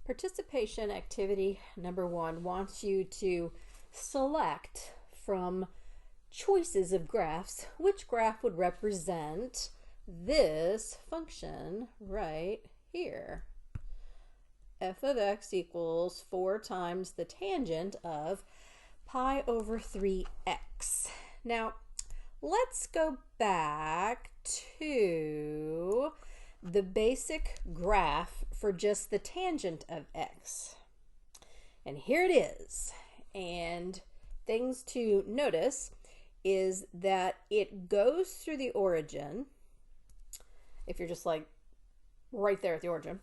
Participation activity number 1 wants you to select from choices of graphs which graph would represent this function right here. F of x equals 4 times the tangent of pi over 3x. Now, let's go back to the basic graph for just the tangent of x. And here it is. And things to notice is that it goes through the origin, if you're just like right there at the origin,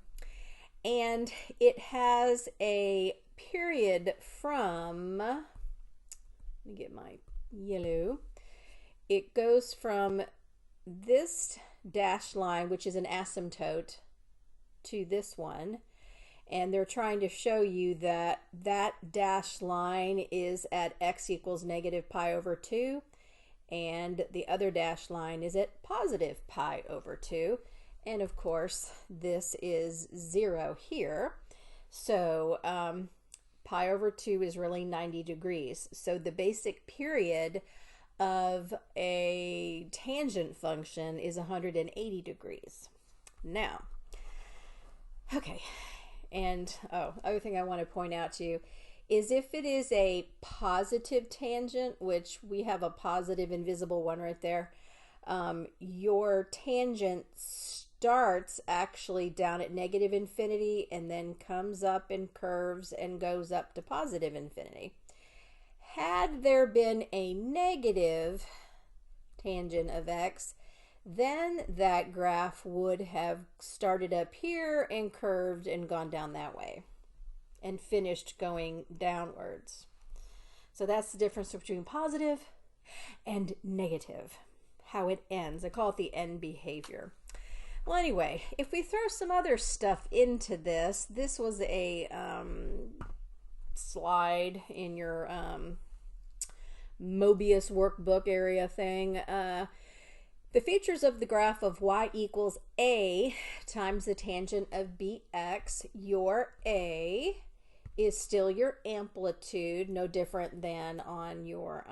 and it has a period from, let me get my yellow, it goes from this dashed line, which is an asymptote, to this one, and they're trying to show you that that dashed line is at x equals negative pi over 2, and the other dashed line is at positive pi over 2, and of course this is 0 here, so pi over 2 is really 90 degrees. So the basic period of a tangent function is 180 degrees. Now, okay, and other thing I want to point out to you is if it is a positive tangent, which we have a positive invisible one right there, your tangent starts actually down at negative infinity and then comes up and curves and goes up to positive infinity. Had there been a negative tangent of x, then that graph would have started up here and curved and gone down that way and finished going downwards. So that's the difference between positive and negative, how it ends. I call it the end behavior. Well, anyway, if we throw some other stuff into this, this was a slide in your Mobius workbook area thing. The features of the graph of y equals a times the tangent of bx. Your a is still your amplitude, no different than on your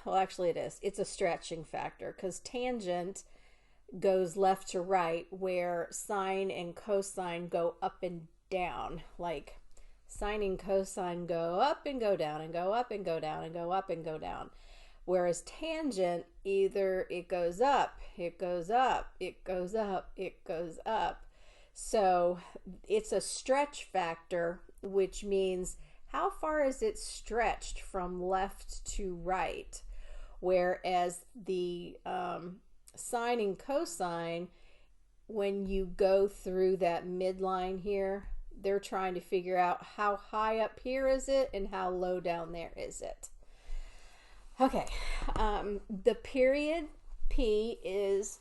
well, actually it is. It's a stretching factor because tangent goes left to right, where sine and cosine go up and down. Like sine and cosine go up and go down and go up and go down and go up and go down. Whereas tangent, either it goes up, it goes up, it goes up, it goes up. So it's a stretch factor, which means how far is it stretched from left to right? Whereas the sine and cosine, when you go through that midline here, they're trying to figure out how high up here is it and how low down there is it. Okay, the period P is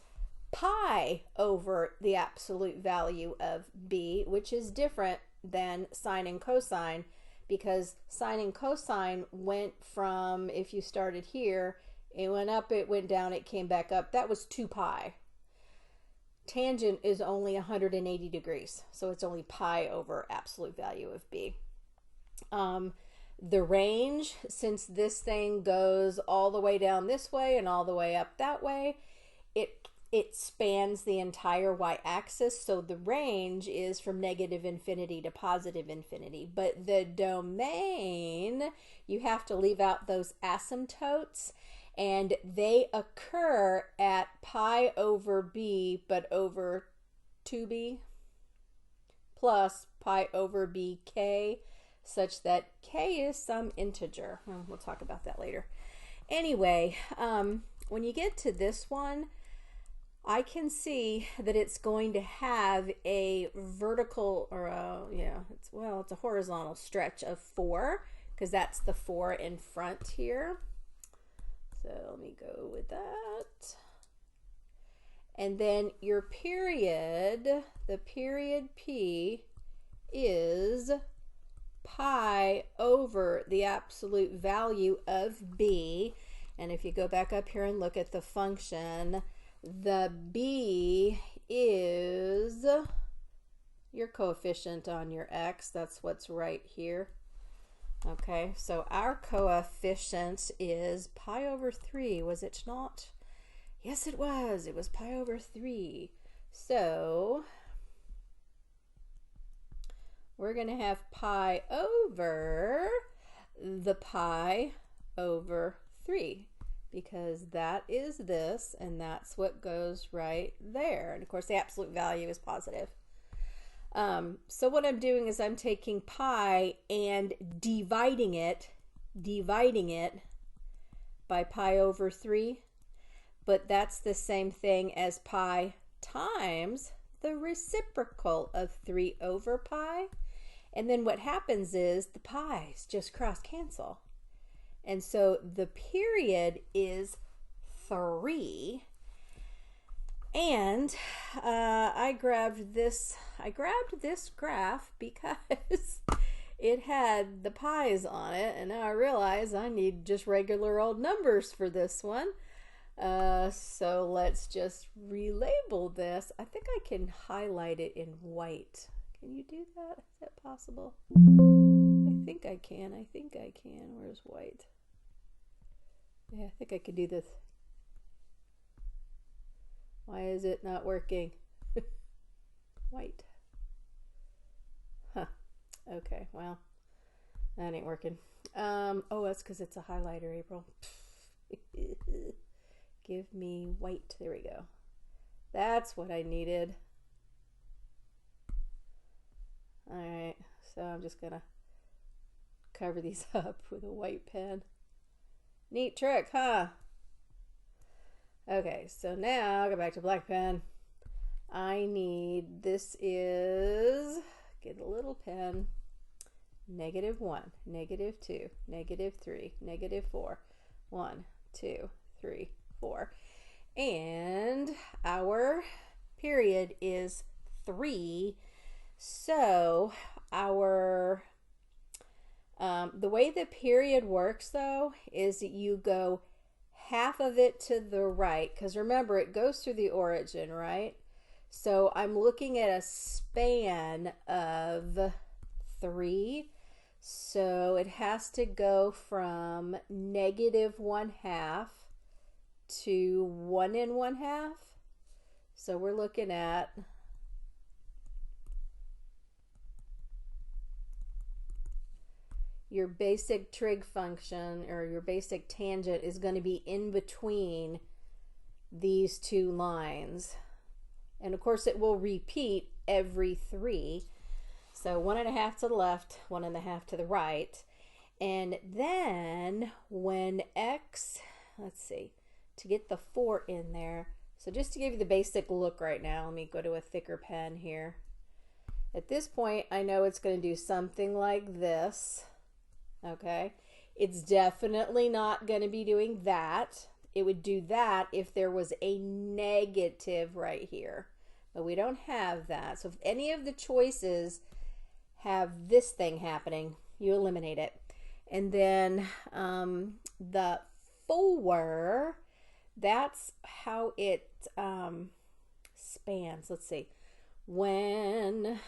pi over the absolute value of B, which is different than sine and cosine, because sine and cosine went from, if you started here, it went up, it went down, it came back up. That was 2 pi. Tangent is only 180 degrees, so it's only pi over absolute value of B. The range, since this thing goes all the way down this way and all the way up that way, it spans the entire y-axis, so the range is from negative infinity to positive infinity. But the domain, you have to leave out those asymptotes, and they occur at pi over b, but over 2b, plus pi over bk, such that k is some integer. We'll talk about that later. Anyway, when you get to this one, I can see that it's going to have a vertical, or it's a horizontal stretch of 4, because that's the 4 in front here. So let me go with that. And then your period, the period P, is pi over the absolute value of B. And if you go back up here and look at the function, the B is your coefficient on your x. That's what's right here. Okay, so our coefficient is pi over 3, was it not? Yes, it was. It was pi over 3. So we're going to have pi over the pi over 3, because that is this, and that's what goes right there. And of course, the absolute value is positive. So what I'm doing is I'm taking pi and dividing it by pi over 3, but that's the same thing as pi times the reciprocal of 3 over pi. And then what happens is the pi's just cross cancel. And so the period is 3. And I grabbed this graph because it had the pi's on it, and now I realize I need just regular old numbers for this one. So let's just relabel this. I think I can highlight it in white. Can you do that? Is that possible? I think I can. Where's white? Yeah, I think I could do this. Why is it not working? White. Huh. Okay, well, that ain't working. Oh, that's because it's a highlighter, April. Give me white. There we go. That's what I needed. Alright, so I'm just going to cover these up with a white pen. Neat trick, huh? Okay, so now I'll go back to black pen. I need, this is, get a little pen, -1, -2, -3, -4, 1, 2, 3, 4. And our period is 3. So our, the way the period works though, is that you go half of it to the right, because remember it goes through the origin, right? So I'm looking at a span of 3, so it has to go from -1/2 to 1 1/2. So we're looking at your basic trig function, or your basic tangent, is going to be in between these two lines. And of course it will repeat every 3. So 1 1/2 to the left, 1 1/2 to the right. And then when x, let's see, to get the 4 in there. So just to give you the basic look right now, let me go to a thicker pen here. At this point, I know it's going to do something like this. Okay, it's definitely not going to be doing that. It would do that if there was a negative right here, but we don't have that. So if any of the choices have this thing happening, you eliminate it. And then the 4, that's how it spans. Let's see, when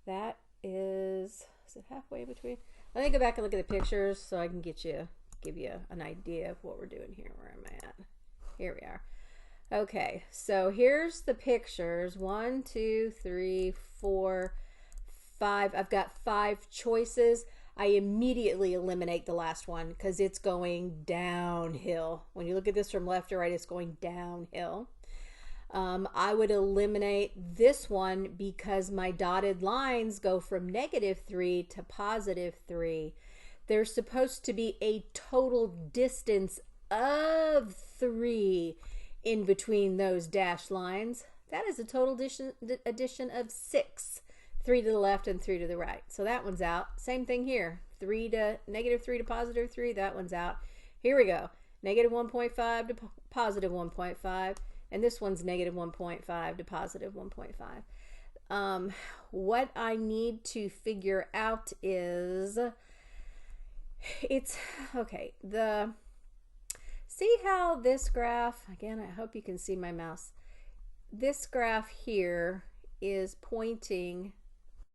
that is it halfway between? Let me go back and look at the pictures so I can give you an idea of what we're doing here, where I'm at. Here we are. Okay, so here's the pictures. 1, 2, 3, 4, 5. I've got 5 choices. I immediately eliminate the last one because it's going downhill. When you look at this from left to right, it's going downhill. I would eliminate this one because my dotted lines go from -3 to +3. There's supposed to be a total distance of 3 in between those dashed lines. That is a total addition of 6. 3 to the left and 3 to the right. So that one's out. Same thing here. -3 to +3. That one's out. Here we go. -1.5 to +1.5. And this one's -1.5 to +1.5. What I need to figure out is, it's, okay, see how this graph, again, I hope you can see my mouse. This graph here is pointing